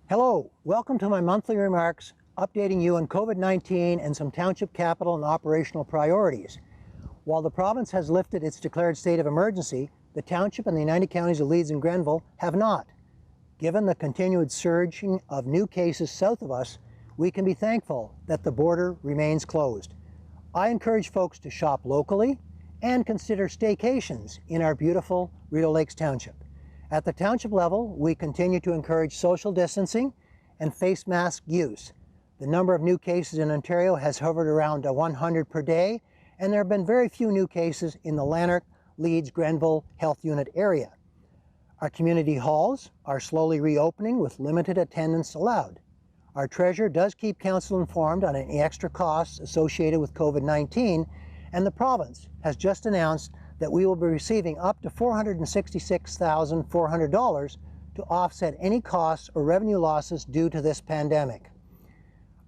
Hello, welcome to my monthly remarks updating you on COVID-19 and some township capital and operational priorities. While the province has lifted its declared state of emergency, the township and the United Counties of Leeds and Grenville have not. Given the continued surging of new cases south of us, we can be thankful that the border remains closed. I encourage folks to shop locally and consider staycations in our beautiful Rideau Lakes Township. At the township level, we continue to encourage social distancing and face mask use. The number of new cases in Ontario has hovered around 100 per day, and there have been very few new cases in the Lanark, Leeds, Grenville Health Unit area. Our community halls are slowly reopening with limited attendance allowed. Our treasurer does keep council informed on any extra costs associated with COVID-19, and the province has just announced that we will be receiving up to $466,400 to offset any costs or revenue losses due to this pandemic.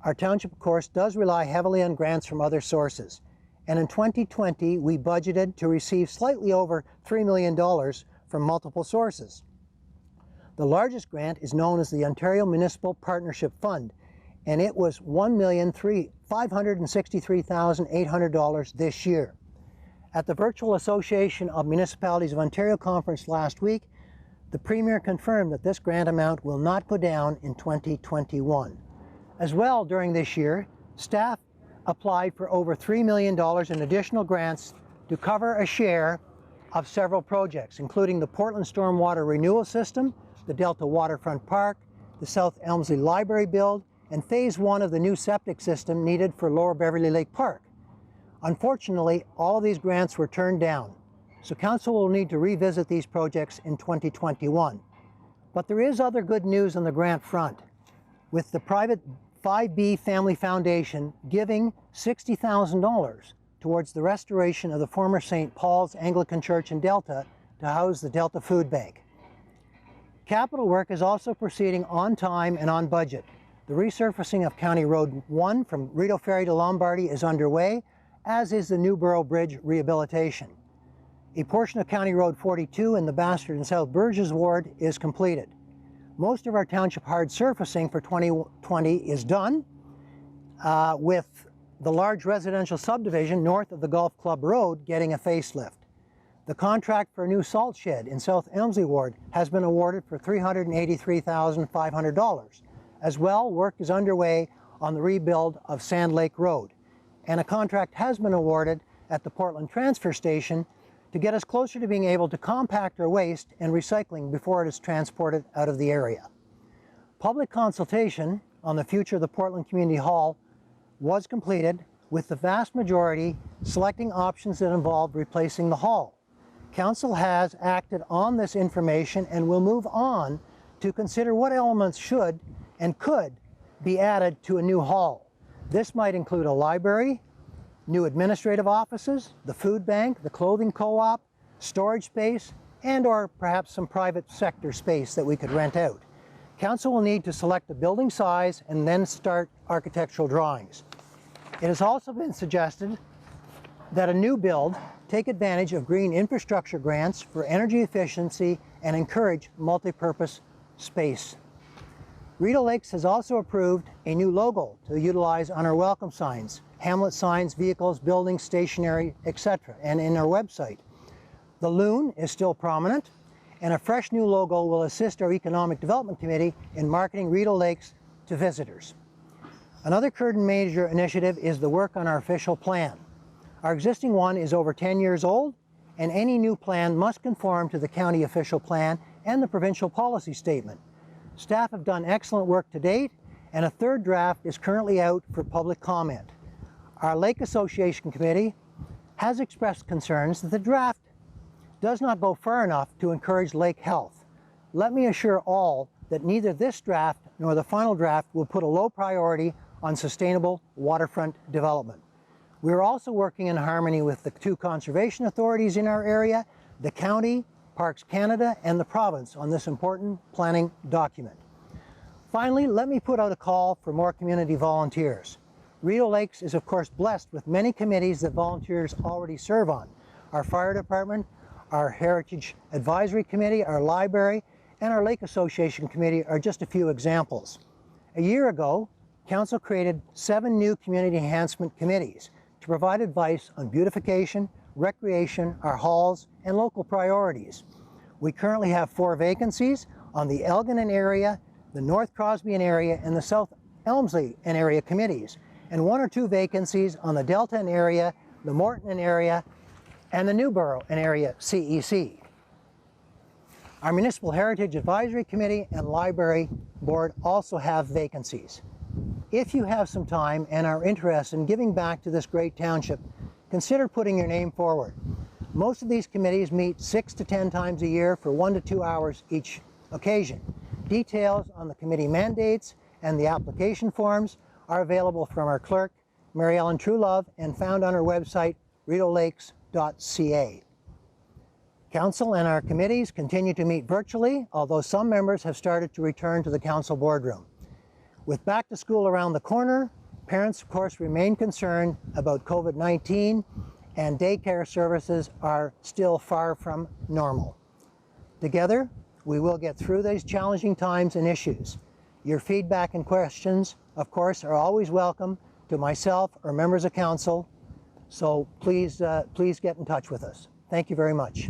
Our township, of course, does rely heavily on grants from other sources, and in 2020 we budgeted to receive slightly over $3 million from multiple sources. The largest grant is known as the Ontario Municipal Partnership Fund, and it was $1,563,800 this year. At the Virtual Association of Municipalities of Ontario conference last week, the Premier confirmed that this grant amount will not go down in 2021. As well, during this year, staff applied for over $3 million in additional grants to cover a share of several projects, including the Portland Stormwater Renewal System, the Delta Waterfront Park, the South Elmsley Library build, and Phase 1 of the new septic system needed for Lower Beverly Lake Park. Unfortunately, all of these grants were turned down, so Council will need to revisit these projects in 2021. But there is other good news on the grant front, with the private 5B Family Foundation giving $60,000 towards the restoration of the former St. Paul's Anglican Church in Delta to house the Delta Food Bank. Capital work is also proceeding on time and on budget. The resurfacing of County Road 1 from Rideau Ferry to Lombardy is underway, as is the Newborough Bridge rehabilitation. A portion of County Road 42 in the Bastard and South Burgess ward is completed. Most of our township hard surfacing for 2020 is done, with the large residential subdivision north of the Golf Club Road getting a facelift. The contract for a new salt shed in South Elmsley ward has been awarded for $383,500. As well, work is underway on the rebuild of Sand Lake Road, and a contract has been awarded at the Portland Transfer Station to get us closer to being able to compact our waste and recycling before it is transported out of the area. Public consultation on the future of the Portland Community Hall was completed, with the vast majority selecting options that involved replacing the hall. Council has acted on this information and will move on to consider what elements should and could be added to a new hall. This might include a library, new administrative offices, the food bank, the clothing co-op, storage space, and or perhaps some private sector space that we could rent out. Council will need to select the building size and then start architectural drawings. It has also been suggested that a new build take advantage of green infrastructure grants for energy efficiency and encourage multi-purpose space. Rideau Lakes has also approved a new logo to utilize on our welcome signs, hamlet signs, vehicles, buildings, stationery, etc., and in our website. The loon is still prominent, and a fresh new logo will assist our Economic Development Committee in marketing Rideau Lakes to visitors. Another current major initiative is the work on our official plan. Our existing one is over 10 years old, and any new plan must conform to the county official plan and the provincial policy statement. Staff have done excellent work to date, and a third draft is currently out for public comment. Our Lake Association Committee has expressed concerns that the draft does not go far enough to encourage lake health. Let me assure all that neither this draft nor the final draft will put a low priority on sustainable waterfront development. We are also working in harmony with the two conservation authorities in our area, the county, Parks Canada, and the province on this important planning document. Finally, let me put out a call for more community volunteers. Rideau Lakes is of course blessed with many committees that volunteers already serve on. Our fire department, our Heritage Advisory Committee, our library, and our Lake Association Committee are just a few examples. A year ago, Council created 7 new community enhancement committees to provide advice on beautification, recreation, our halls, and local priorities. We currently have 4 vacancies on the Elgin area, the North Crosby area, and the South Elmsley area committees, and 1 or 2 vacancies on the Delta area, the Morton area, and the Newborough area CEC. Our Municipal Heritage Advisory Committee and Library Board also have vacancies. If you have some time and are interested in giving back to this great township, consider putting your name forward. Most of these committees meet 6 to 10 times a year for 1 to 2 hours each occasion. Details on the committee mandates and the application forms are available from our clerk, Mary Ellen Truelove, and found on our website, ritolakes.ca. Council and our committees continue to meet virtually, although some members have started to return to the council boardroom. With back to school around the corner, parents of course remain concerned about COVID-19, and daycare services are still far from normal. Together, we will get through these challenging times and issues. Your feedback and questions, of course, are always welcome to myself or members of council, so please get in touch with us. Thank you very much.